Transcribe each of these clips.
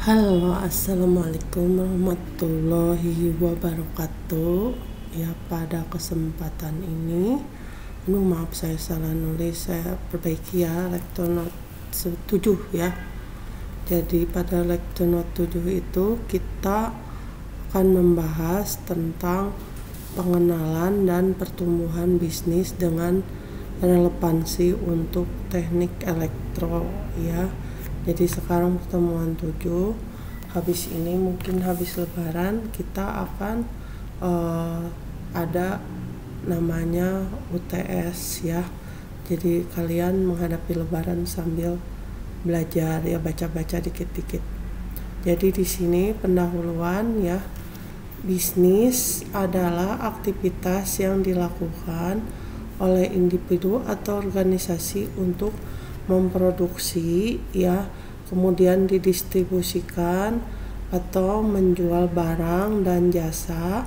Halo, assalamualaikum warahmatullahi wabarakatuh. Ya, pada kesempatan ini, maaf saya salah nulis, saya perbaiki ya, Lecture Note 7 ya. Jadi pada Lecture Note 7 itu kita akan membahas tentang pengenalan dan pertumbuhan bisnis dengan relevansi untuk teknik elektro ya. Jadi sekarang pertemuan 7, habis ini mungkin habis lebaran kita akan ada namanya UTS ya. Jadi kalian menghadapi lebaran sambil belajar ya, baca-baca dikit-dikit. Jadi di sini pendahuluan ya. Bisnis adalah aktivitas yang dilakukan oleh individu atau organisasi untuk memproduksi ya, kemudian didistribusikan atau menjual barang dan jasa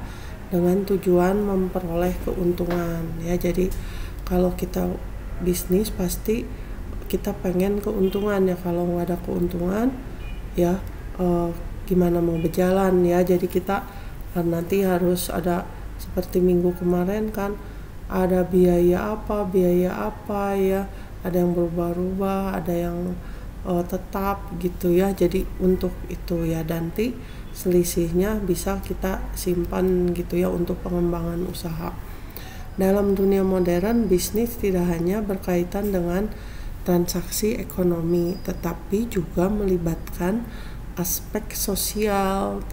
dengan tujuan memperoleh keuntungan ya. Jadi kalau kita bisnis pasti kita pengen keuntungan ya, kalau nggak ada keuntungan ya gimana mau berjalan ya. Jadi kita nanti harus ada seperti minggu kemarin kan, ada biaya apa ya, ada yang berubah-ubah, ada yang tetap gitu ya. Jadi untuk itu ya, nanti selisihnya bisa kita simpan gitu ya untuk pengembangan usaha. Dalam dunia modern, bisnis tidak hanya berkaitan dengan transaksi ekonomi, tetapi juga melibatkan aspek sosial,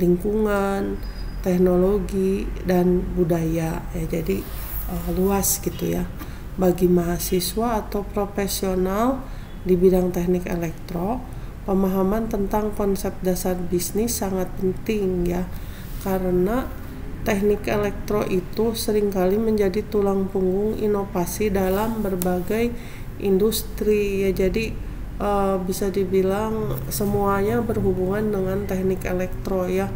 lingkungan, teknologi, dan budaya ya. Jadi luas gitu ya. Bagi mahasiswa atau profesional di bidang teknik elektro, pemahaman tentang konsep dasar bisnis sangat penting ya, karena teknik elektro itu seringkali menjadi tulang punggung inovasi dalam berbagai industri ya. Jadi bisa dibilang semuanya berhubungan dengan teknik elektro ya,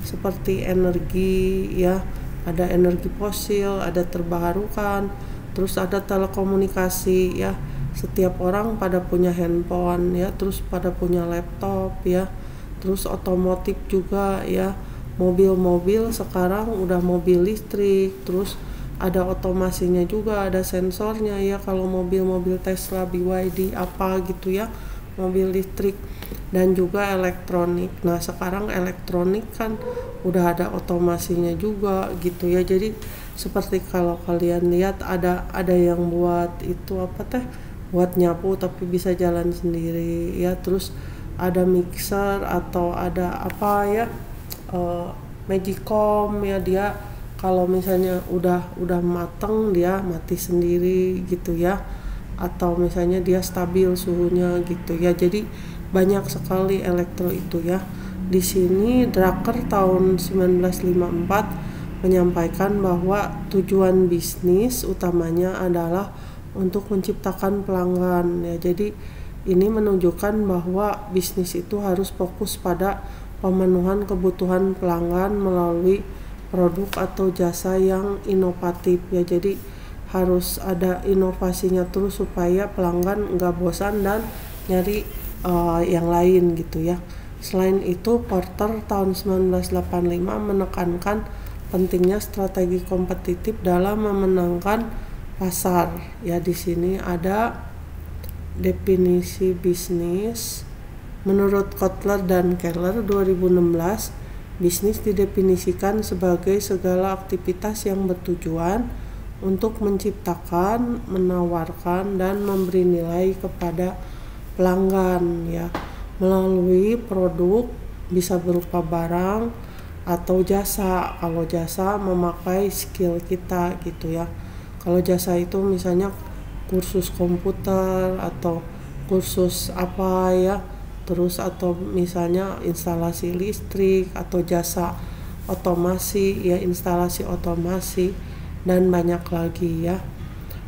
seperti energi ya, ada energi fosil, ada terbarukan, terus ada telekomunikasi ya, setiap orang pada punya handphone ya, terus pada punya laptop ya, terus otomotif juga ya, mobil-mobil sekarang udah mobil listrik, terus ada otomasinya juga, ada sensornya ya, kalau mobil-mobil Tesla, BYD apa gitu ya, mobil listrik, dan juga elektronik. Nah sekarang elektronik kan udah ada otomasinya juga gitu ya. Jadi seperti kalau kalian lihat ada yang buat itu buat nyapu tapi bisa jalan sendiri ya, terus ada mixer atau ada Magicom ya, dia kalau misalnya udah mateng dia mati sendiri gitu ya, atau misalnya dia stabil suhunya gitu ya. Jadi banyak sekali elektro itu ya. Di sini Drucker tahun 1954 menyampaikan bahwa tujuan bisnis utamanya adalah untuk menciptakan pelanggan ya. Jadi ini menunjukkan bahwa bisnis itu harus fokus pada pemenuhan kebutuhan pelanggan melalui produk atau jasa yang inovatif ya. Jadi harus ada inovasinya terus supaya pelanggan nggak bosan dan nyari yang lain gitu ya. Selain itu, Porter tahun 1985 menekankan pentingnya strategi kompetitif dalam memenangkan pasar ya. Di sini ada definisi bisnis menurut Kotler dan Keller 2016. Bisnis didefinisikan sebagai segala aktivitas yang bertujuan untuk menciptakan, menawarkan, dan memberi nilai kepada pelanggan ya, melalui produk, bisa berupa barang atau jasa. Kalau jasa memakai skill kita gitu ya. Kalau jasa itu misalnya kursus komputer atau kursus apa ya, terus atau misalnya instalasi listrik atau jasa otomasi ya, instalasi otomasi, dan banyak lagi ya.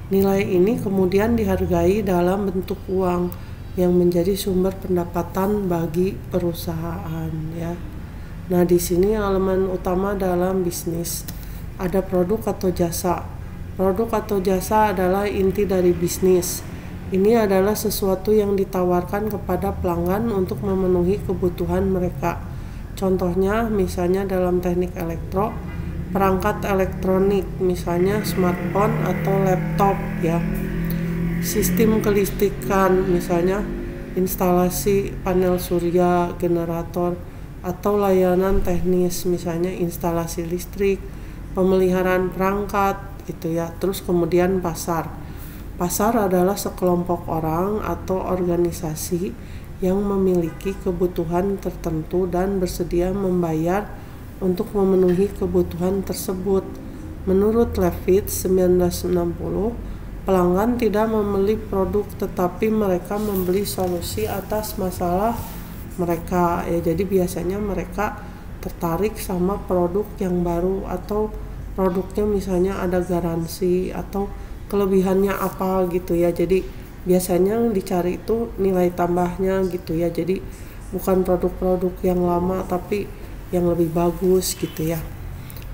Nilai ini kemudian dihargai dalam bentuk uang yang menjadi sumber pendapatan bagi perusahaan ya. Nah di sini elemen utama dalam bisnis ada produk atau jasa. Produk atau jasa adalah inti dari bisnis Ini adalah sesuatu yang ditawarkan kepada pelanggan untuk memenuhi kebutuhan mereka. Contohnya misalnya dalam teknik elektro, perangkat elektronik misalnya smartphone atau laptop ya. Sistem kelistrikan misalnya instalasi panel surya, generator, atau layanan teknis misalnya instalasi listrik, pemeliharaan perangkat gitu ya. Terus kemudian pasar. Pasar adalah sekelompok orang atau organisasi yang memiliki kebutuhan tertentu dan bersedia membayar untuk memenuhi kebutuhan tersebut. Menurut Levitt 1960, pelanggan tidak membeli produk tetapi mereka membeli solusi atas masalah mereka ya. Jadi biasanya mereka tertarik sama produk yang baru atau produknya misalnya ada garansi atau kelebihannya apa gitu ya. Jadi biasanya yang dicari itu nilai tambahnya gitu ya. Jadi bukan produk-produk yang lama tapi yang lebih bagus gitu ya.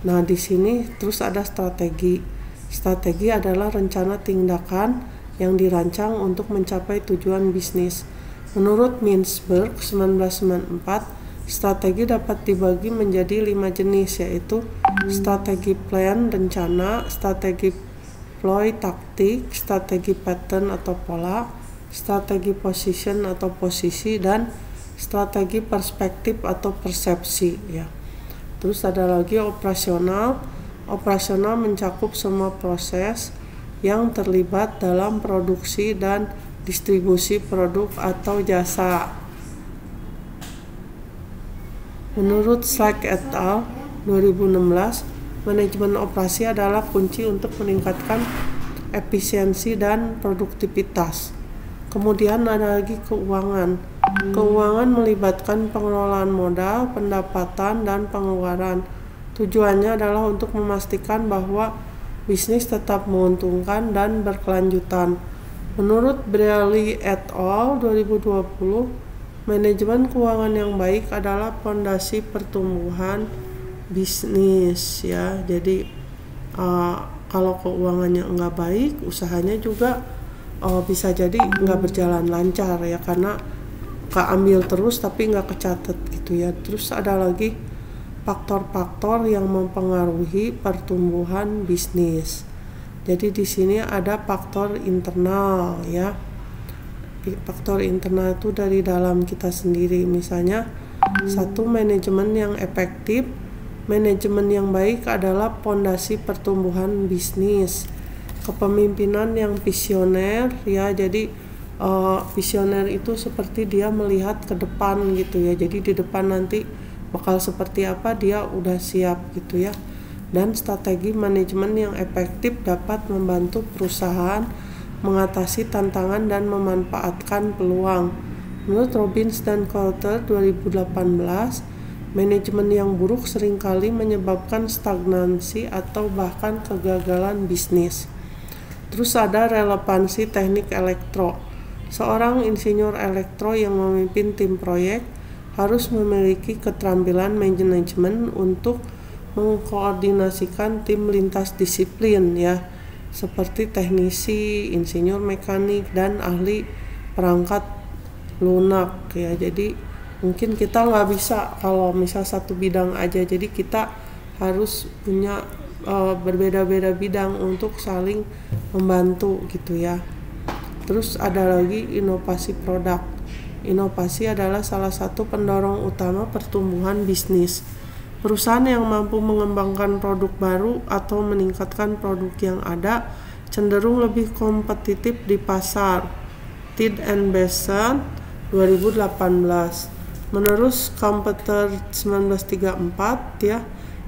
Nah, di sini terus ada strategi. Strategi adalah rencana tindakan yang dirancang untuk mencapai tujuan bisnis. Menurut Mintzberg 1994, strategi dapat dibagi menjadi 5 jenis, yaitu strategi plan, rencana, strategi ploy, taktik, strategi pattern atau pola, strategi position atau posisi, dan strategi perspektif atau persepsi ya. Terus ada lagi operasional. Operasional mencakup semua proses yang terlibat dalam produksi dan distribusi produk atau jasa. Menurut Slack et al. 2016, manajemen operasi adalah kunci untuk meningkatkan efisiensi dan produktivitas. Kemudian ada lagi keuangan. Keuangan melibatkan pengelolaan modal, pendapatan, dan pengeluaran. Tujuannya adalah untuk memastikan bahwa bisnis tetap menguntungkan dan berkelanjutan. Menurut Brealey et al. 2020, manajemen keuangan yang baik adalah fondasi pertumbuhan bisnis ya. Jadi kalau keuangannya enggak baik, usahanya juga bisa jadi enggak berjalan lancar ya, karena keambil terus tapi enggak kecatat gitu ya. Terus ada lagi faktor-faktor yang mempengaruhi pertumbuhan bisnis. Jadi di sini ada faktor internal ya. Faktor internal itu dari dalam kita sendiri. Misalnya satu, manajemen yang efektif. Manajemen yang baik adalah fondasi pertumbuhan bisnis. Kepemimpinan yang visioner ya. Jadi visioner itu seperti dia melihat ke depan gitu ya. Jadi di depan nanti bakal seperti apa dia udah siap gitu ya. Dan strategi manajemen yang efektif dapat membantu perusahaan mengatasi tantangan dan memanfaatkan peluang. Menurut Robbins dan Coulter 2018, manajemen yang buruk seringkali menyebabkan stagnansi atau bahkan kegagalan bisnis. Terus ada relevansi teknik elektro. Seorang insinyur elektro yang memimpin tim proyek harus memiliki keterampilan manajemen untuk mengkoordinasikan tim lintas disiplin ya, seperti teknisi, insinyur mekanik, dan ahli perangkat lunak ya. Jadi mungkin kita nggak bisa kalau misal satu bidang aja, jadi kita harus punya berbeda-beda bidang untuk saling membantu gitu ya. Terus ada lagi inovasi produk. Inovasi adalah salah satu pendorong utama pertumbuhan bisnis. Perusahaan yang mampu mengembangkan produk baru atau meningkatkan produk yang ada cenderung lebih kompetitif di pasar. Tid and Besson 2018. Menurut Schumpeter 1934 ya,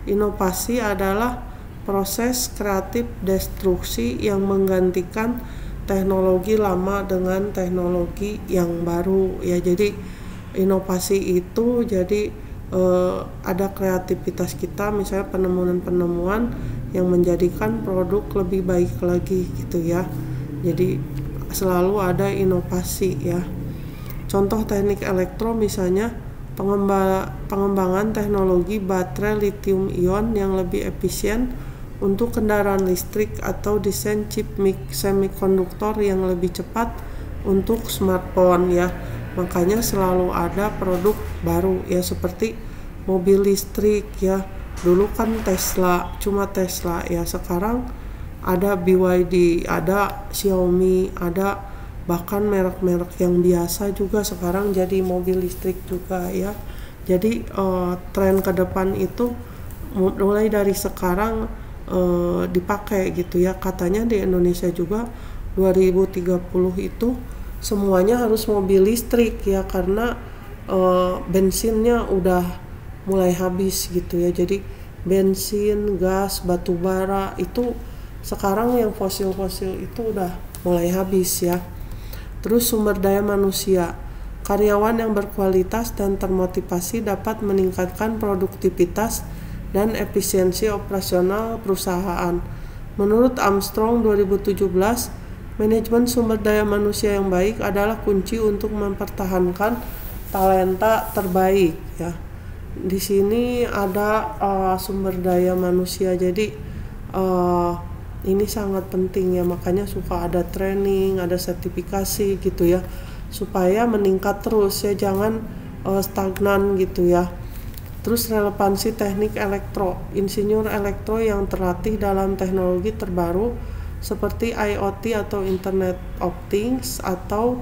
inovasi adalah proses kreatif destruksi yang menggantikan teknologi lama dengan teknologi yang baru ya. Jadi inovasi itu jadi ada kreativitas kita, misalnya penemuan-penemuan yang menjadikan produk lebih baik lagi gitu ya. Jadi selalu ada inovasi ya. Contoh teknik elektro misalnya pengembangan teknologi baterai lithium ion yang lebih efisien untuk kendaraan listrik atau desain chip semikonduktor yang lebih cepat untuk smartphone ya. Makanya selalu ada produk baru ya, seperti mobil listrik ya. Dulu kan Tesla, cuma Tesla ya. Sekarang ada BYD, ada Xiaomi, ada bahkan merek-merek yang biasa juga sekarang jadi mobil listrik juga ya. Jadi tren ke depan itu mulai dari sekarang dipakai gitu ya. Katanya di Indonesia juga 2030 itu semuanya harus mobil listrik ya, karena bensinnya udah mulai habis gitu ya. Jadi bensin, gas, batu bara itu sekarang yang fosil-fosil itu udah mulai habis ya. Terus sumber daya manusia, karyawan yang berkualitas dan termotivasi dapat meningkatkan produktivitas dan efisiensi operasional perusahaan. Menurut Armstrong 2017, manajemen sumber daya manusia yang baik adalah kunci untuk mempertahankan talenta terbaik ya. Di sini ada sumber daya manusia, jadi ini sangat penting ya, makanya suka ada training, ada sertifikasi gitu ya, supaya meningkat terus ya, jangan stagnan gitu ya. Terus relevansi teknik elektro, insinyur elektro yang terlatih dalam teknologi terbaru seperti IoT atau Internet of Things atau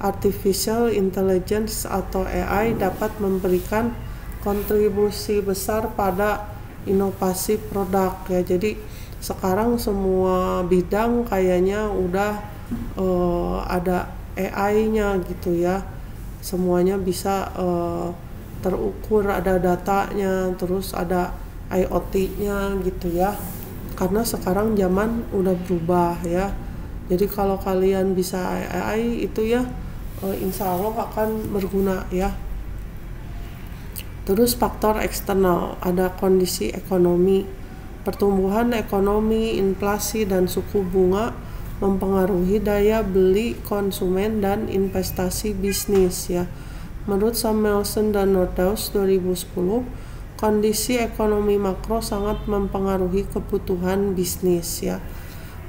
Artificial Intelligence atau AI dapat memberikan kontribusi besar pada inovasi produk ya. Jadi sekarang semua bidang kayaknya udah ada AI-nya gitu ya. Semuanya bisa terukur, ada datanya, terus ada IoT-nya gitu ya. Karena sekarang zaman udah berubah ya. Jadi kalau kalian bisa AI itu ya, insya Allah akan berguna ya. Terus faktor eksternal, ada kondisi ekonomi, pertumbuhan ekonomi, inflasi, dan suku bunga mempengaruhi daya beli konsumen dan investasi bisnis ya. Menurut Samuelson dan Nordhaus 2010, kondisi ekonomi makro sangat mempengaruhi kebutuhan bisnis ya.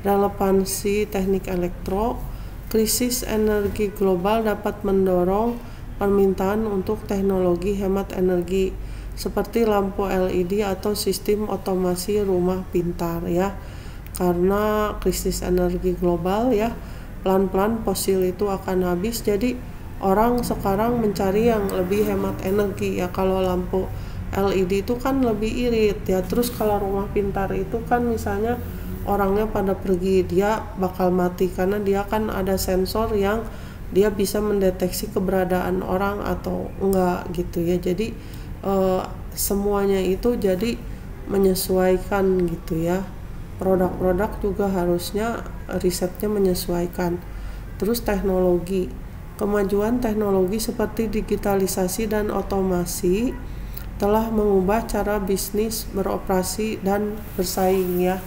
Relevansi teknik elektro, krisis energi global dapat mendorong permintaan untuk teknologi hemat energi seperti lampu LED atau sistem otomasi rumah pintar ya. Karena krisis energi global ya, pelan-pelan fosil itu akan habis, jadi orang sekarang mencari yang lebih hemat energi ya. Kalau lampu LED itu kan lebih irit ya. Terus kalau rumah pintar itu kan misalnya orangnya pada pergi, dia bakal mati karena dia kan ada sensor yang dia bisa mendeteksi keberadaan orang atau enggak gitu ya. Jadi semuanya itu jadi menyesuaikan gitu ya. Produk-produk juga harusnya risetnya menyesuaikan. Terus teknologi, kemajuan teknologi seperti digitalisasi dan otomasi telah mengubah cara bisnis beroperasi dan bersaing ya.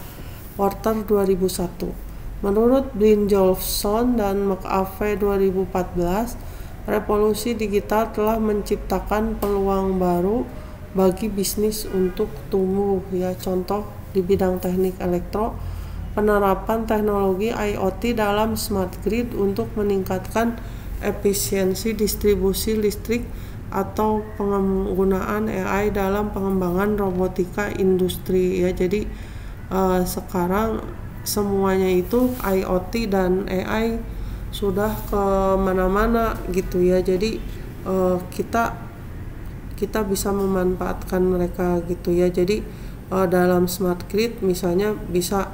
Porter 2001. Menurut Brynjolfsson dan McAfee 2014, revolusi digital telah menciptakan peluang baru bagi bisnis untuk tumbuh ya. Contoh di bidang teknik elektro, penerapan teknologi IoT dalam smart grid untuk meningkatkan efisiensi distribusi listrik atau penggunaan AI dalam pengembangan robotika industri ya. Jadi sekarang semuanya itu IoT dan AI sudah ke mana-mana gitu ya. Jadi kita bisa memanfaatkan mereka gitu ya. Jadi dalam smart grid misalnya bisa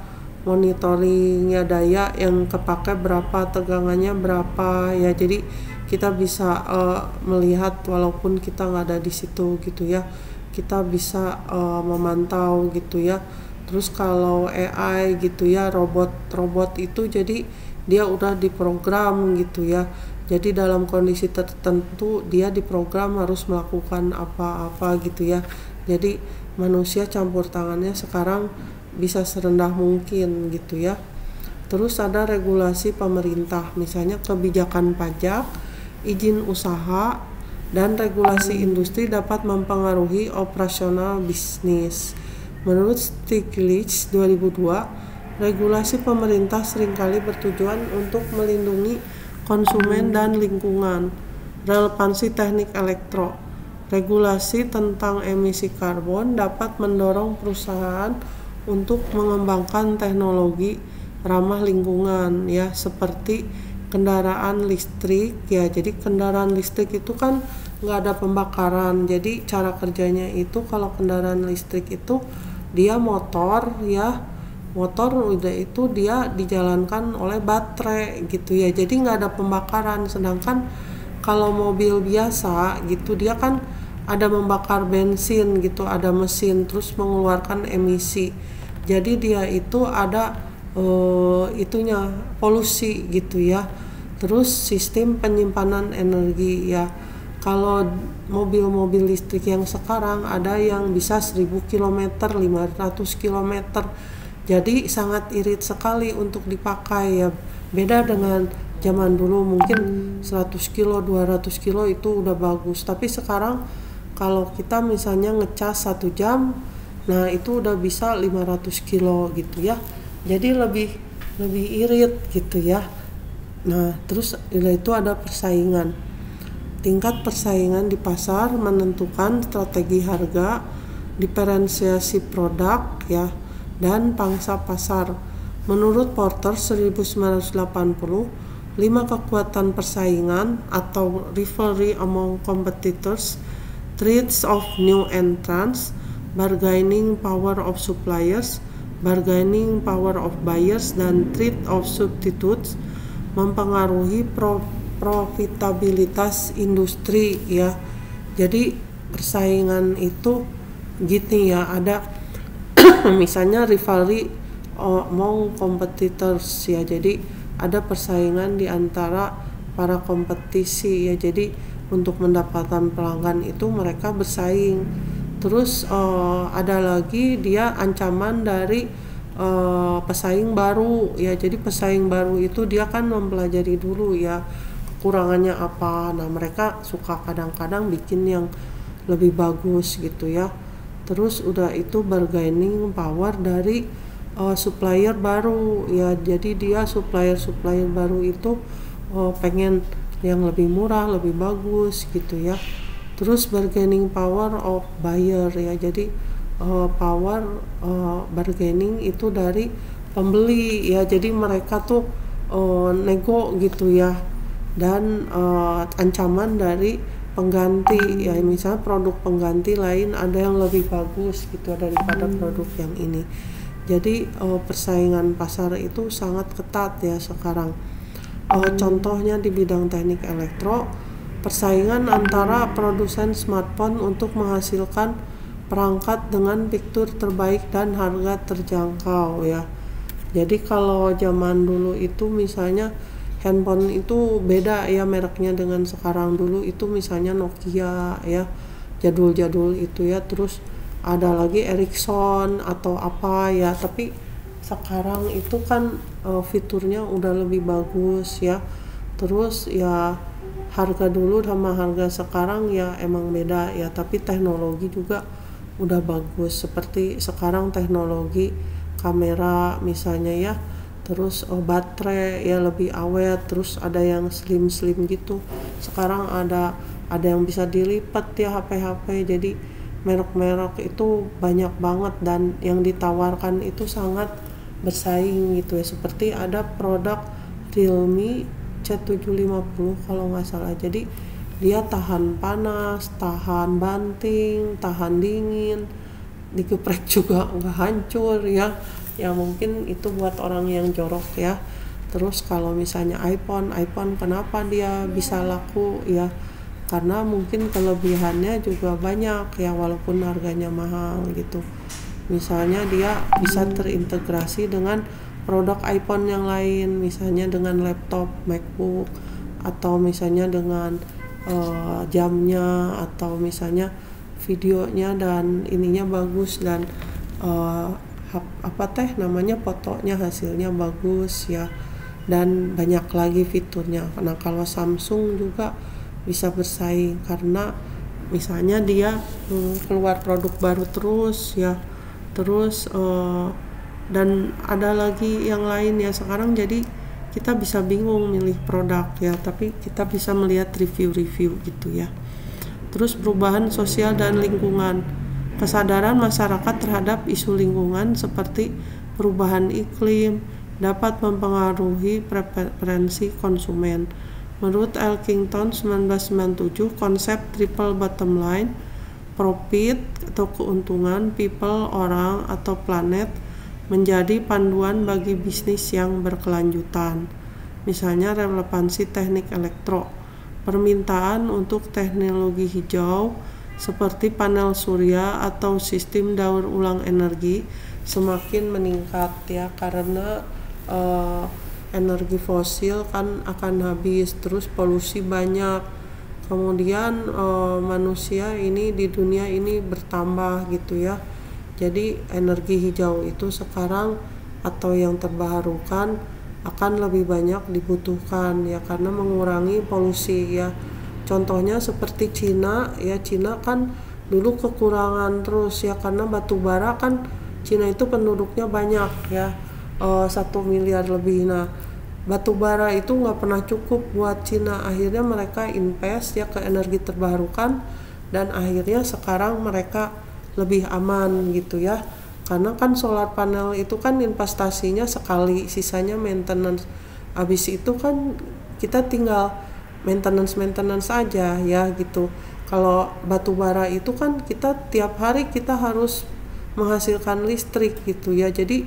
monitoring ya, daya yang kepake berapa, tegangannya berapa ya. Jadi kita bisa melihat walaupun kita nggak ada di situ gitu ya. Kita bisa memantau gitu ya. Terus kalau AI gitu ya, robot itu jadi dia udah diprogram gitu ya. Jadi dalam kondisi tertentu dia diprogram harus melakukan apa-apa gitu ya. Jadi manusia campur tangannya sekarang bisa serendah mungkin gitu ya. Terus ada regulasi pemerintah, misalnya kebijakan pajak, izin usaha, dan regulasi industri dapat mempengaruhi operasional bisnis. Menurut Stiglitz 2002, regulasi pemerintah seringkali bertujuan untuk melindungi konsumen dan lingkungan. Relevansi teknik elektro. Regulasi tentang emisi karbon dapat mendorong perusahaan untuk mengembangkan teknologi ramah lingkungan ya, seperti kendaraan listrik ya. Jadi kendaraan listrik itu kan nggak ada pembakaran. Jadi cara kerjanya itu, kalau kendaraan listrik itu dia motor ya, motor udah itu dia dijalankan oleh baterai gitu ya, jadi nggak ada pembakaran. Sedangkan kalau mobil biasa gitu dia kan ada membakar bensin gitu, ada mesin terus mengeluarkan emisi, jadi dia itu ada itunya polusi gitu ya. Terus sistem penyimpanan energi ya, kalau mobil-mobil listrik yang sekarang ada yang bisa 1000 km, 500 km, jadi sangat irit sekali untuk dipakai ya. Beda dengan zaman dulu mungkin 100 kilo, 200 kilo itu udah bagus. Tapi sekarang kalau kita misalnya ngecas 1 jam, nah itu udah bisa 500 kilo gitu ya. Jadi lebih irit gitu ya. Nah terus itu ada persaingan. Tingkat persaingan di pasar menentukan strategi harga, diferensiasi produk ya, dan pangsa pasar. Menurut Porter 1980, 5 kekuatan persaingan atau rivalry among competitors, threats of new entrants, bargaining power of suppliers, bargaining power of buyers, dan threat of substitutes mempengaruhi profitabilitas industri ya. Jadi persaingan itu gini ya, ada misalnya rivalry among competitors ya, jadi ada persaingan di antara para kompetisi ya, jadi untuk mendapatkan pelanggan itu mereka bersaing. Terus ada lagi dia ancaman dari pesaing baru ya, jadi pesaing baru itu dia kan mempelajari dulu ya kekurangannya apa, nah mereka suka kadang-kadang bikin yang lebih bagus gitu ya. Terus udah itu bargaining power dari supplier baru ya, jadi dia supplier baru itu pengen yang lebih murah, lebih bagus gitu ya. Terus bargaining power of buyer ya, jadi power bargaining itu dari pembeli ya, jadi mereka tuh nego gitu ya. Dan ancaman dari pengganti ya, misalnya produk pengganti lain ada yang lebih bagus gitu daripada produk yang ini. Jadi persaingan pasar itu sangat ketat ya sekarang. Contohnya di bidang teknik elektro, persaingan antara produsen smartphone untuk menghasilkan perangkat dengan fitur terbaik dan harga terjangkau ya. Jadi kalau zaman dulu itu misalnya handphone itu beda ya mereknya dengan sekarang. Dulu itu misalnya Nokia ya, jadul-jadul itu ya, terus ada lagi Ericsson atau apa ya, tapi sekarang itu kan fiturnya udah lebih bagus ya. Terus ya harga dulu sama harga sekarang ya emang beda ya, tapi teknologi juga udah bagus. Seperti sekarang teknologi kamera misalnya ya, terus baterai ya lebih awet, terus ada yang slim gitu. Sekarang ada yang bisa dilipat ya HP, jadi merek-merek itu banyak banget dan yang ditawarkan itu sangat bersaing gitu ya. Seperti ada produk Realme C750 kalau nggak salah, jadi dia tahan panas, tahan banting, tahan dingin, digeprek juga nggak hancur ya. Ya mungkin itu buat orang yang jorok ya. Terus kalau misalnya iPhone kenapa dia bisa laku ya, karena mungkin kelebihannya juga banyak ya walaupun harganya mahal gitu. Misalnya dia bisa terintegrasi dengan produk iPhone yang lain, misalnya dengan laptop MacBook, atau misalnya dengan jamnya, atau misalnya videonya dan ininya bagus, dan fotonya hasilnya bagus ya, dan banyak lagi fiturnya. Nah kalau Samsung juga bisa bersaing karena misalnya dia keluar produk baru terus ya. Terus dan ada lagi yang lain ya sekarang, jadi kita bisa bingung milih produk ya, tapi kita bisa melihat review-review gitu ya. Terus perubahan sosial dan lingkungan, kesadaran masyarakat terhadap isu lingkungan seperti perubahan iklim dapat mempengaruhi preferensi konsumen. Menurut Elkington 1997, konsep triple bottom line, profit atau keuntungan, people, orang, atau planet menjadi panduan bagi bisnis yang berkelanjutan. Misalnya relevansi teknik elektro, permintaan untuk teknologi hijau seperti panel surya atau sistem daur ulang energi semakin meningkat ya, karena energi fosil kan akan habis, terus polusi banyak, kemudian manusia ini di dunia ini bertambah gitu ya. Jadi energi hijau itu sekarang atau yang terbarukan akan lebih banyak dibutuhkan ya, karena mengurangi polusi ya. Contohnya seperti Cina ya, Cina kan dulu kekurangan terus ya, karena batu bara kan Cina itu penduduknya banyak ya, 1 miliar lebih. Nah, batu bara itu nggak pernah cukup buat Cina, akhirnya mereka invest ya ke energi terbarukan, dan akhirnya sekarang mereka lebih aman gitu ya, karena kan solar panel itu kan investasinya sekali, sisanya maintenance. Habis itu kan kita tinggal maintenance aja ya gitu. Kalau batu bara itu kan kita tiap hari kita harus menghasilkan listrik gitu ya. Jadi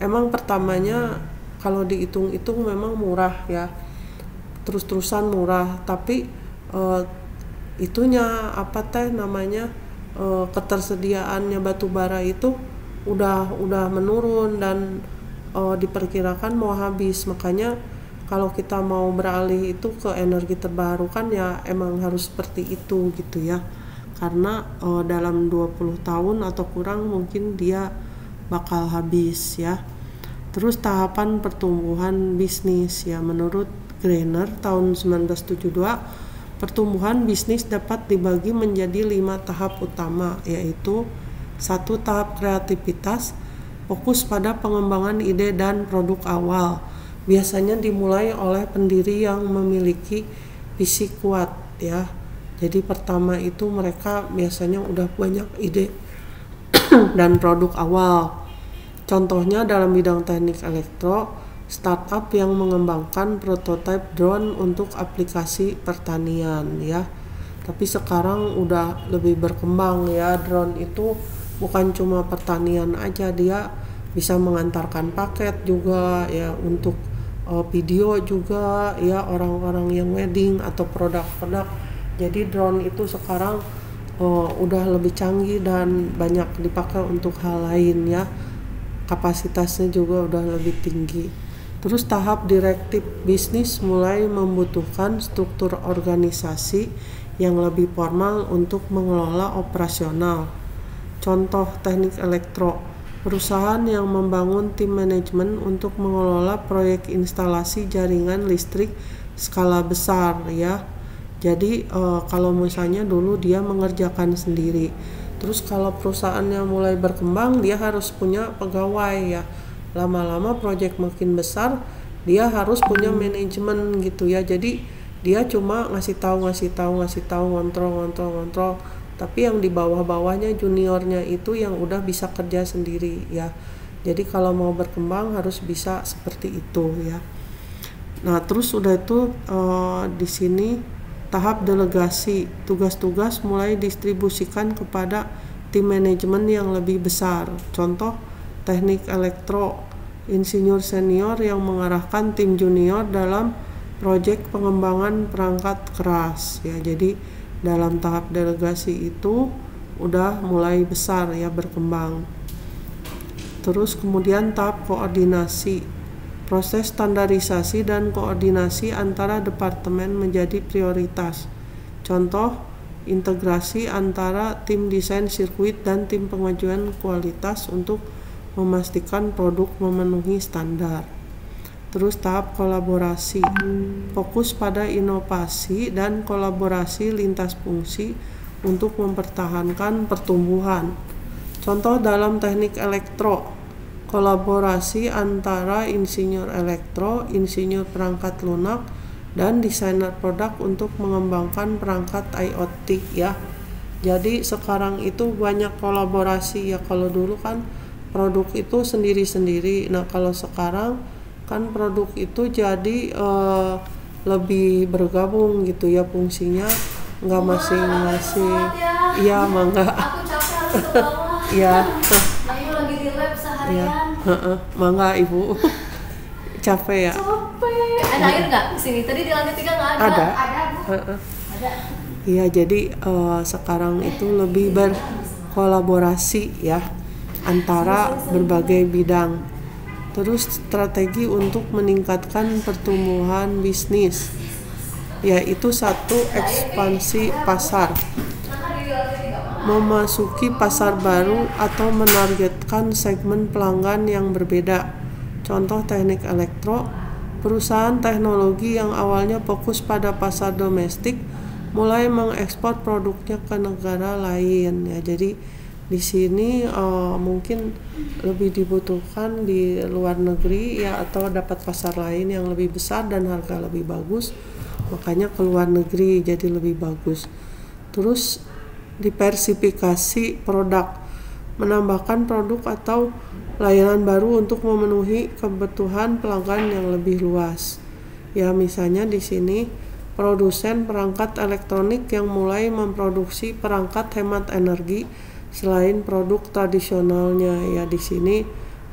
emang pertamanya kalau dihitung-hitung memang murah ya, terus-terusan murah, tapi itunya apa namanya, ketersediaannya batu bara itu udah menurun dan diperkirakan mau habis. Makanya kalau kita mau beralih itu ke energi terbarukan ya emang harus seperti itu gitu ya, karena dalam 20 tahun atau kurang mungkin dia bakal habis ya. Terus tahapan pertumbuhan bisnis ya, menurut Greiner tahun 1972, pertumbuhan bisnis dapat dibagi menjadi 5 tahap utama, yaitu 1. Tahap kreativitas, fokus pada pengembangan ide dan produk awal, biasanya dimulai oleh pendiri yang memiliki visi kuat ya. Jadi pertama itu mereka biasanya udah banyak ide dan produk awal. Contohnya dalam bidang teknik elektro, startup yang mengembangkan prototipe drone untuk aplikasi pertanian ya. Tapi sekarang udah lebih berkembang ya, drone itu bukan cuma pertanian aja, dia bisa mengantarkan paket juga ya, untuk video juga ya, orang-orang yang wedding atau produk-produk. Jadi drone itu sekarang udah lebih canggih dan banyak dipakai untuk hal lain ya. Kapasitasnya juga udah lebih tinggi. Terus tahap direktif bisnis mulai membutuhkan struktur organisasi yang lebih formal untuk mengelola operasional. Contoh teknik elektro, perusahaan yang membangun tim manajemen untuk mengelola proyek instalasi jaringan listrik skala besar ya. Jadi kalau misalnya dulu dia mengerjakan sendiri, terus kalau perusahaannya mulai berkembang dia harus punya pegawai ya. Lama-lama proyek makin besar, dia harus punya manajemen gitu ya. Jadi dia cuma ngasih tahu, ngontrol. Tapi yang di bawah-bawahnya juniornya itu yang udah bisa kerja sendiri ya. Jadi kalau mau berkembang harus bisa seperti itu ya. Nah, terus udah itu di sini tahap delegasi, tugas-tugas mulai distribusikan kepada tim manajemen yang lebih besar. Contoh teknik elektro, insinyur senior yang mengarahkan tim junior dalam proyek pengembangan perangkat keras ya. Jadi dalam tahap delegasi itu udah mulai besar ya, berkembang. Terus kemudian tahap koordinasi, proses standarisasi dan koordinasi antara departemen menjadi prioritas. Contoh integrasi antara tim desain sirkuit dan tim pengajuan kualitas untuk memastikan produk memenuhi standar. Terus tahap kolaborasi, fokus pada inovasi dan kolaborasi lintas fungsi untuk mempertahankan pertumbuhan. Contoh dalam teknik elektro, kolaborasi antara insinyur elektro, insinyur perangkat lunak, dan desainer produk untuk mengembangkan perangkat IoT ya. Jadi sekarang itu banyak kolaborasi ya. Kalau dulu kan produk itu sendiri-sendiri. Nah kalau sekarang kan produk itu jadi lebih bergabung gitu ya fungsinya, nggak masing-masing. Iya mangga. Aku capek harus ke bawah. Iya. Ayo lagi di lab seharian. Mangga ibu. Capek ya. Capek. Ada air nggak di sini? Tadi di lantai 3 nggak ada. Ada. Bu. Ada. Iya jadi sekarang itu lebih berkolaborasi ya antara berbagai bidang. Terus strategi untuk meningkatkan pertumbuhan bisnis, yaitu satu, ekspansi pasar, memasuki pasar baru atau menargetkan segmen pelanggan yang berbeda. Contoh teknik elektro, perusahaan teknologi yang awalnya fokus pada pasar domestik mulai mengekspor produknya ke negara lain ya. Jadi di sini mungkin lebih dibutuhkan di luar negeri ya, atau dapat pasar lain yang lebih besar dan harga lebih bagus, makanya ke luar negeri jadi lebih bagus. Terus diversifikasi produk, menambahkan produk atau layanan baru untuk memenuhi kebutuhan pelanggan yang lebih luas. Ya misalnya di sini produsen perangkat elektronik yang mulai memproduksi perangkat hemat energi selain produk tradisionalnya ya. Di sini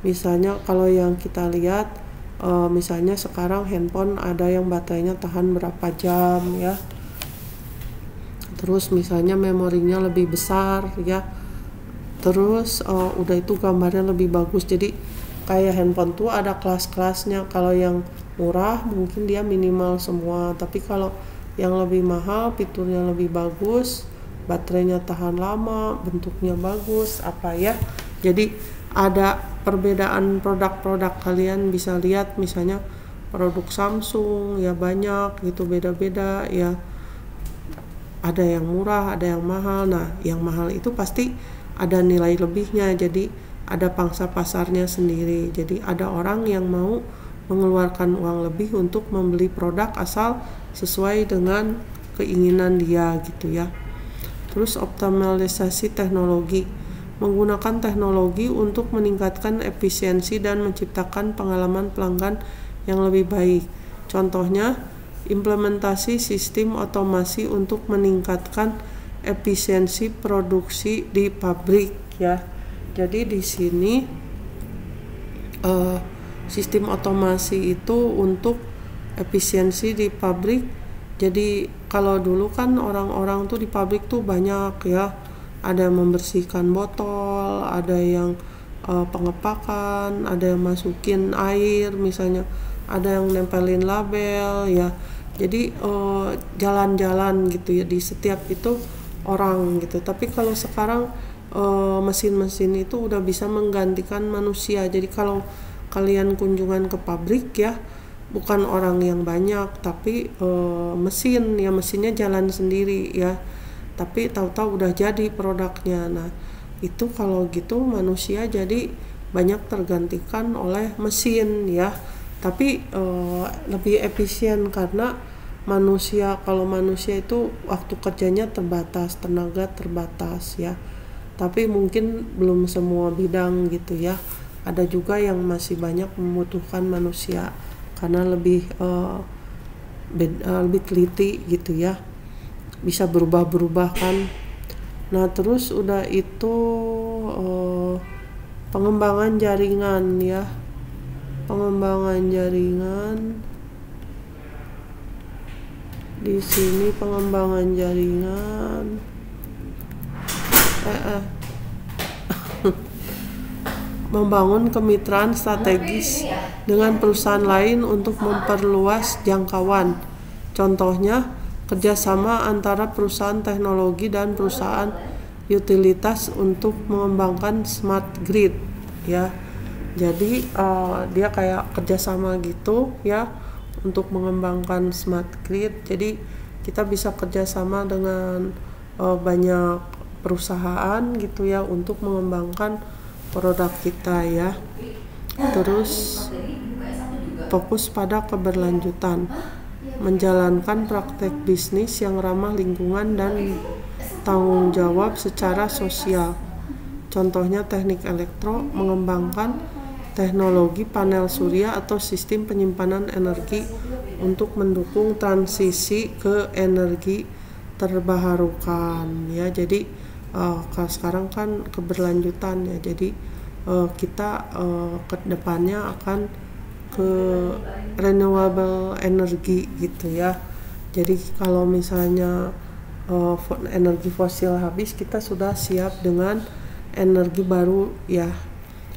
misalnya kalau yang kita lihat misalnya sekarang handphone ada yang baterainya tahan berapa jam ya. Terus misalnya memorinya lebih besar ya. Terus udah itu gambarnya lebih bagus. Jadi kayak handphone tuh ada kelas-kelasnya. Kalau yang murah mungkin dia minimal semua, tapi kalau yang lebih mahal fiturnya lebih bagus, baterainya tahan lama, bentuknya bagus apa ya. Jadi ada perbedaan produk-produk, kalian bisa lihat misalnya produk Samsung ya banyak gitu, beda-beda ya. Ada yang murah, ada yang mahal. Nah yang mahal itu pasti ada nilai lebihnya, jadi ada pangsa pasarnya sendiri. Jadi ada orang yang mau mengeluarkan uang lebih untuk membeli produk asal sesuai dengan keinginan dia gitu ya. Terus optimalisasi teknologi, menggunakan teknologi untuk meningkatkan efisiensi dan menciptakan pengalaman pelanggan yang lebih baik. Contohnya implementasi sistem otomasi untuk meningkatkan efisiensi produksi di pabrik ya. Jadi di sini sistem otomasi itu untuk efisiensi di pabrik. Jadi kalau dulu kan orang-orang tuh di pabrik tuh banyak ya, ada yang membersihkan botol, ada yang pengepakan, ada yang masukin air misalnya, ada yang nempelin label ya. Jadi jalan-jalan gitu ya di setiap itu orang gitu. Tapi kalau sekarang mesin-mesin itu udah bisa menggantikan manusia. Jadi kalau kalian kunjungan ke pabrik ya, bukan orang yang banyak tapi mesin ya, mesinnya jalan sendiri ya, tapi tahu-tahu udah jadi produknya. Nah itu kalau gitu manusia jadi banyak tergantikan oleh mesin ya, tapi lebih efisien karena manusia, kalau manusia itu waktu kerjanya terbatas, tenaga terbatas ya. Tapi mungkin belum semua bidang gitu ya, ada juga yang masih banyak membutuhkan manusia karena lebih teliti gitu ya, bisa berubah-berubah kan. Nah terus udah itu pengembangan jaringan ya, pengembangan jaringan di sini, pengembangan jaringan membangun kemitraan strategis dengan perusahaan lain untuk memperluas jangkauan. Contohnya kerjasama antara perusahaan teknologi dan perusahaan utilitas untuk mengembangkan smart grid ya. Jadi dia kayak kerjasama gitu ya untuk mengembangkan smart grid. Jadi kita bisa kerjasama dengan banyak perusahaan gitu ya untuk mengembangkan produk kita ya. Terus fokus pada keberlanjutan, menjalankan praktek bisnis yang ramah lingkungan dan tanggung jawab secara sosial. Contohnya teknik elektro, mengembangkan teknologi panel surya atau sistem penyimpanan energi untuk mendukung transisi ke energi terbarukan ya. Jadi sekarang kan keberlanjutan ya, jadi kita ke depannya akan ke renewable energy gitu ya. Jadi kalau misalnya energi fosil habis, kita sudah siap dengan energi baru ya,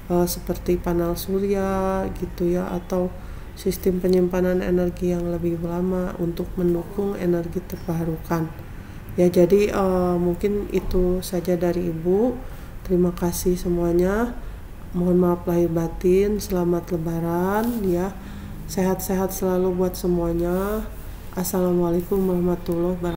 seperti panel surya gitu ya, atau sistem penyimpanan energi yang lebih lama untuk mendukung energi terbarukan ya. Jadi mungkin itu saja dari Ibu. Terima kasih semuanya, mohon maaf lahir batin, selamat lebaran ya, sehat-sehat selalu buat semuanya. Assalamualaikum warahmatullahi wabarakatuh.